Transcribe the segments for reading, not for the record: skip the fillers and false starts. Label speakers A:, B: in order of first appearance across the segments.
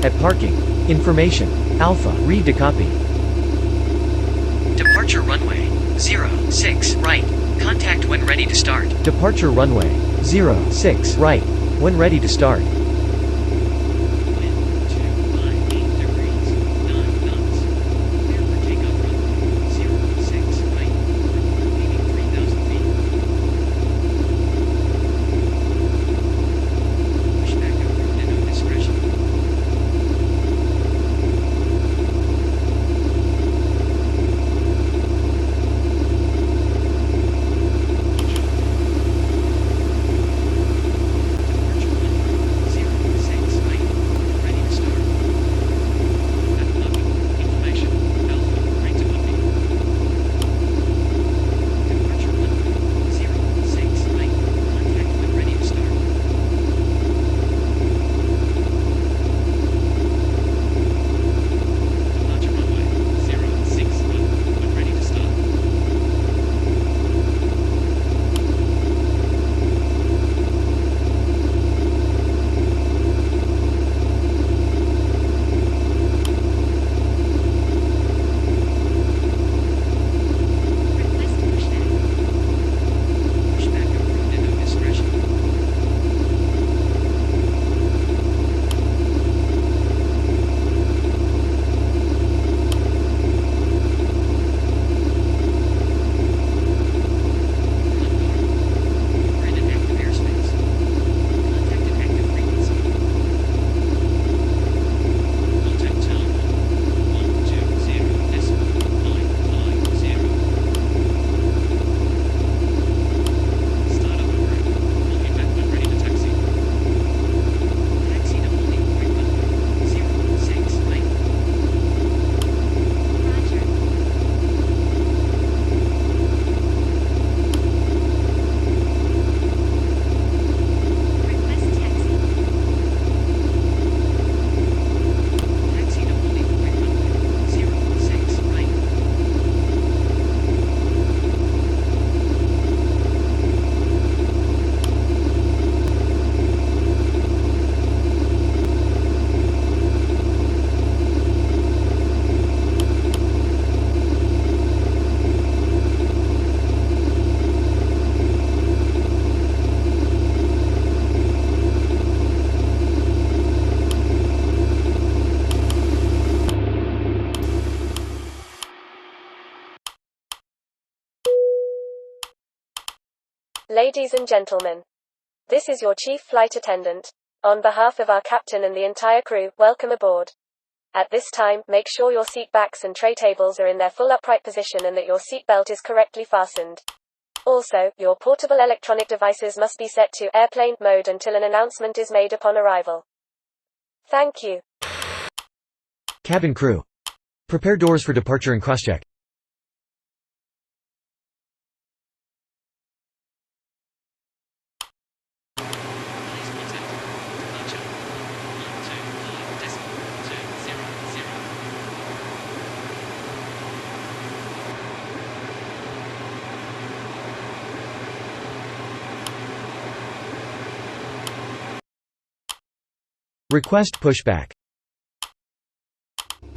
A: At parking. Information. Alpha. Read to copy.
B: Departure runway 06 right. Contact when ready to start.
A: Departure runway 06 right. When ready to start.
C: Ladies and gentlemen, this is your chief flight attendant. On behalf of our captain and the entire crew, welcome aboard. At this time, make sure your seat backs and tray tables are in their full upright position and that your seat belt is correctly fastened. Also, your portable electronic devices must be set to airplane mode until an announcement is made upon arrival. Thank you.
A: Cabin crew. Prepare doors for departure and crosscheck. Request pushback.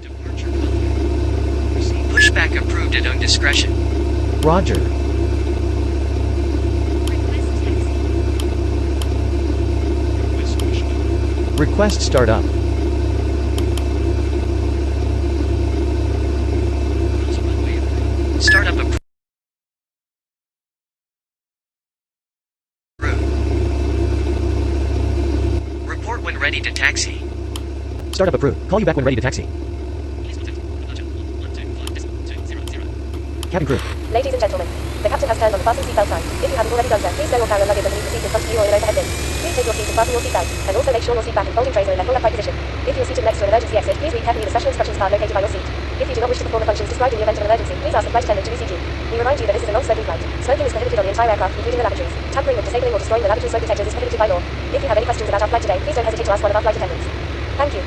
B: Departure contact. Proceed. Pushback approved at own discretion.
A: Roger.
D: Request taxi.
A: Request startup.
B: Startup approved. Report when ready to taxi.
A: Startup approved. Call you back when ready to taxi. Cabin crew.
C: Ladies and gentlemen, the captain has turned on the fasten seatbelt sign. If you haven't already done so, please stow your carry-on luggage underneath the seat in front of you or in overhead bin. Please take your seat and fasten your seatbelt, and also make sure your seat back and folding trays are in their full upright position. If you are seated next to an emergency exit, please read carefully the special instructions card located by your seat. If you do not wish to perform the functions described in the event of an emergency, please ask the flight attendant to reseat you. We remind you that this is a non-smoking flight. Smoking is prohibited on the entire aircraft, including the lavatories. Tampering with, disabling or destroying the lavatory smoke detectors is prohibited by law. If you have any questions about our flight today, please don't hesitate to ask one of our flight attendants. Thank you.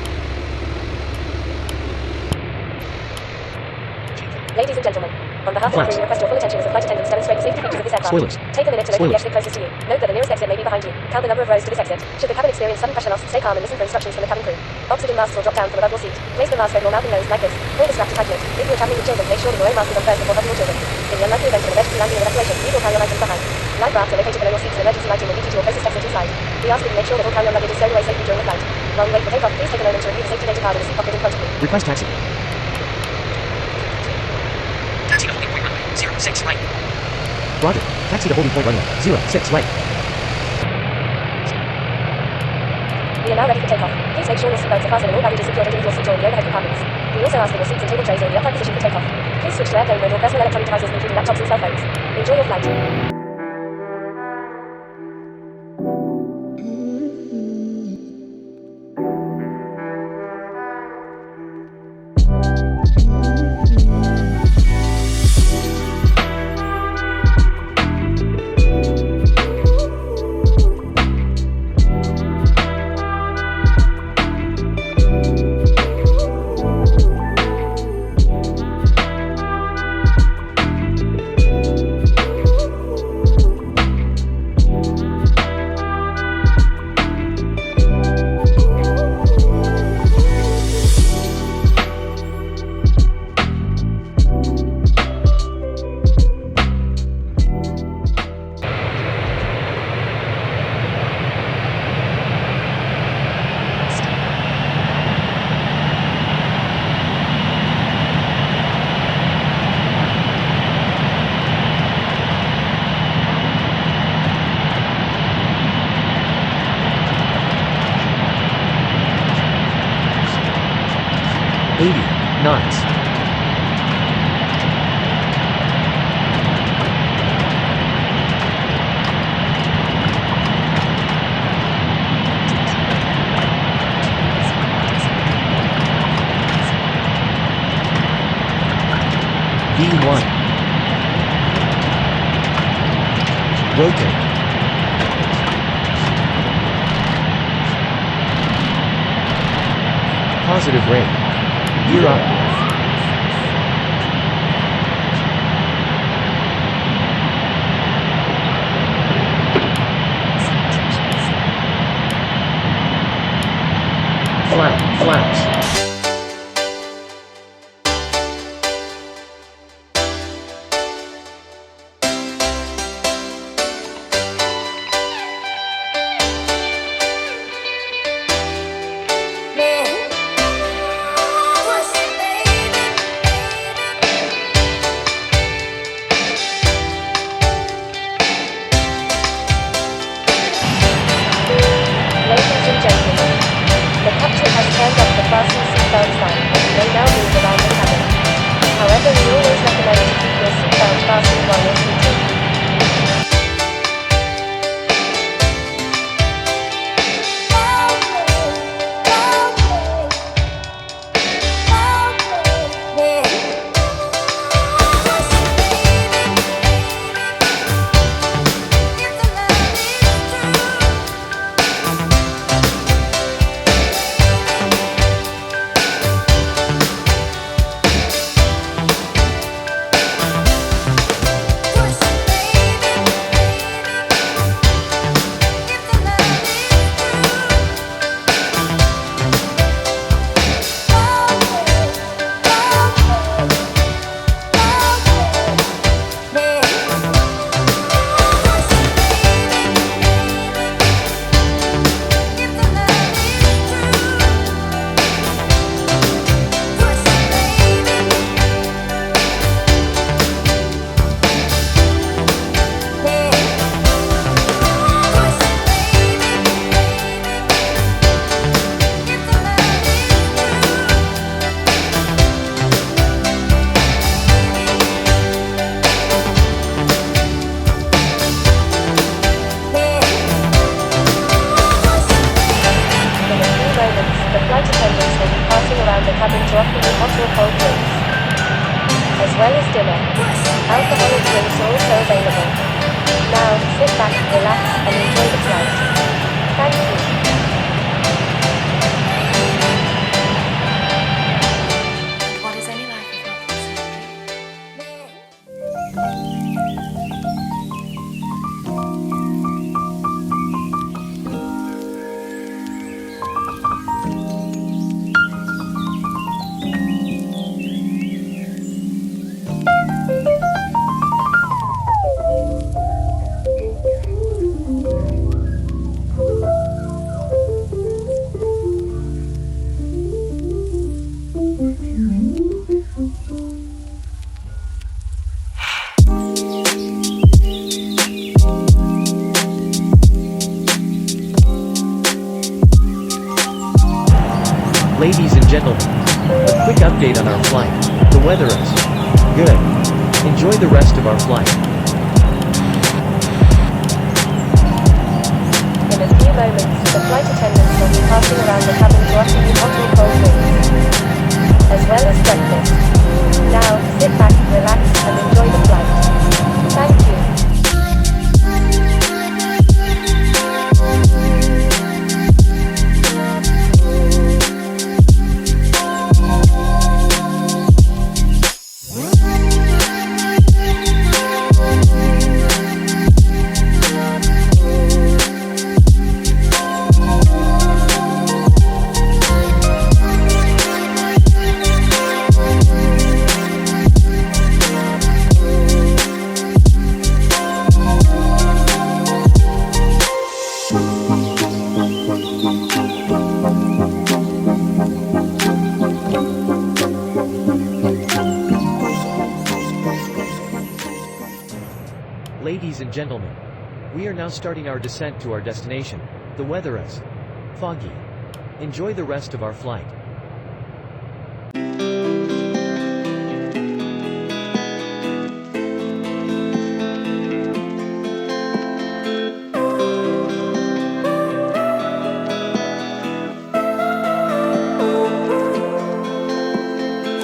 C: Ladies and gentlemen, on behalf of the crew, we request your full attention as the flight attendants demonstrate the safety features of this aircraft.
A: Spoilers.
C: Take a minute to locate the
A: Spoilers.
C: exit closest to you. Note that the nearest exit may be behind you. Count the number of rows to this exit. Should the cabin experience sudden pressure loss, stay calm and listen for instructions from the cabin crew. Oxygen masks will drop down from above your seat. Place the mask over your mouth and nose like this. Pull the strap to tighten it. If you are traveling with children, make sure that your own mask is on first before helping your children. In the unlikely event of an emergency landing or evacuation, leave or carry your items behind. Life rafts are located below your seats and emergency lighting will lead you to your closest exit inside. We ask that you make sure that all carry-on luggage is stowed away safely during the flight. While we wait for takeoff, please take a moment to review the safety data card in the seat pocket in front of you.
A: Request taxi.
B: Taxi to holding point runway 06 right.
A: Roger. Taxi to holding point runway 06 right.
C: We are now ready for takeoff. Please make sure your seatbelts are fastened and all baggage is secured underneath your seat or in the overhead compartments. We also ask that your seats and table trays are in the upright position for takeoff. Please switch to airplane mode or personal electronic devices including laptops and cell phones. Enjoy your flight.
A: Knots. V1. Rotate. Positive rate. Gear up. Flaps.
C: Ladies and gentlemen, the captain has turned off the fasten seatbelt sign and you may now move around the cabin. However, we always recommend to keep your seatbelt fastened while you're seated. cabin to offer you hot or cold drinks, as well as dinner. Alcoholic drinks are also available. Now, sit back, relax, and enjoy the flight. Thank you.
D: What is any life if not possibility?
A: Ladies and gentlemen, a quick update on our flight. The weather is good. Enjoy the rest of our flight.
C: In a few moments, the flight attendants will be passing around the cabin to offer you hot or cold drinks, as well as breakfast. Now, sit back, relax, and enjoy the flight. Thank you.
A: Ladies and gentlemen, we are now starting our descent to our destination. The weather is foggy. Enjoy the rest of our flight.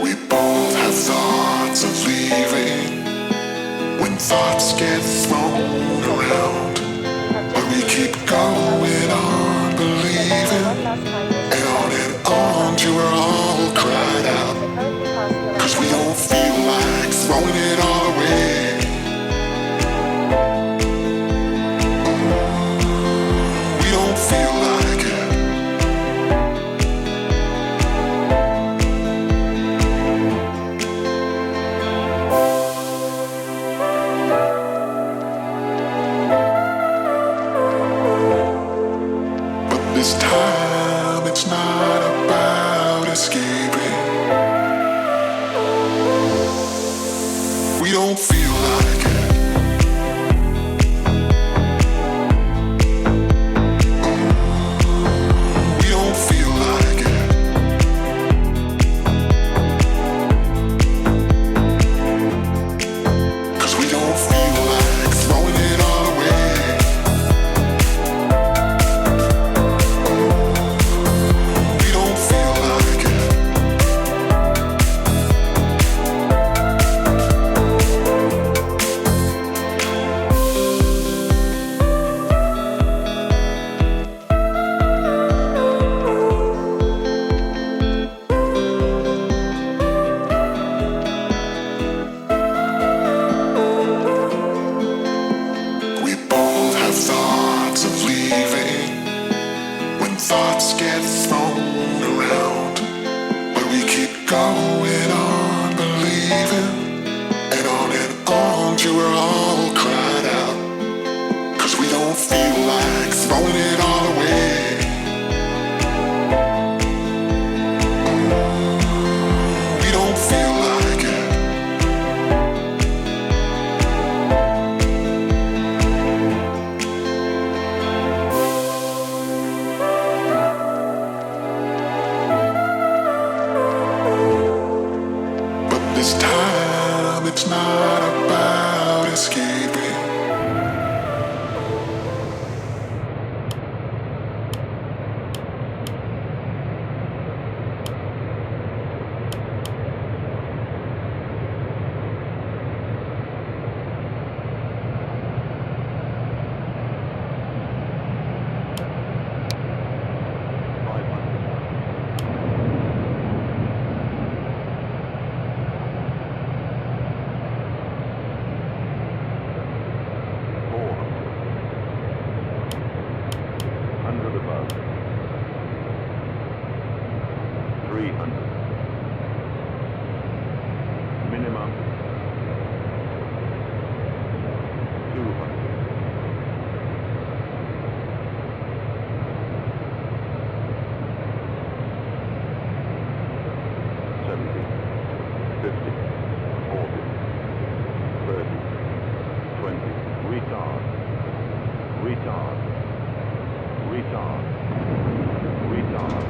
E: We both have thoughts of leaving when thoughts get thrown around. But we keep going on believing, and on till we're all cried out. 'Cause we don't feel like throwing it all away. We don't feel like it. This time it's not about escaping. We don't feel like it. We don't feel like it. Cause we don't feel like throwing it all away. We don't feel like it. We both have thoughts of leaving when thoughts get thrown around. But we keep going on believing, and on till we're all cried out. 'Cause we don't feel like throwing it all away. We don't feel like it.
F: 100 above. 300. Minimum. 200. 70. 50. 40. 30. 20. Retard. Retard. Retard. Retard.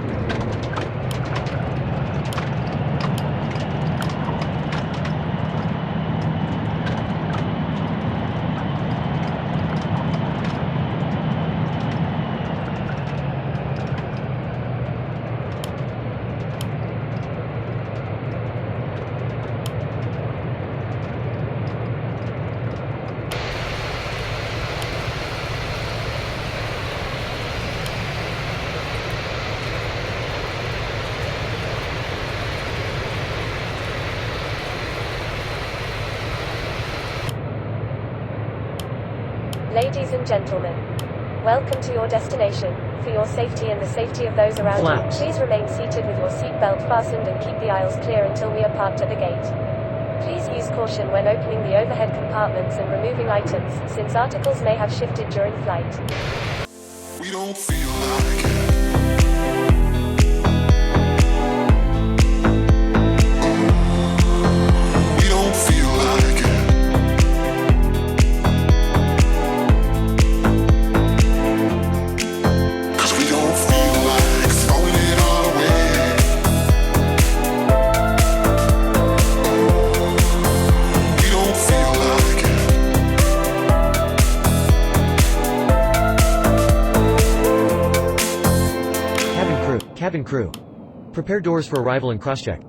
C: Ladies and gentlemen, welcome to your destination. For your safety and the safety of those around
A: Flaps.
C: you, please remain seated with your seatbelt fastened and keep the aisles clear until we are parked at the gate. Please use caution when opening the overhead compartments and removing items, since articles may have shifted during flight.
E: We don't feel like it. We don't feel like it.
A: Cabin crew. Prepare doors for arrival and crosscheck.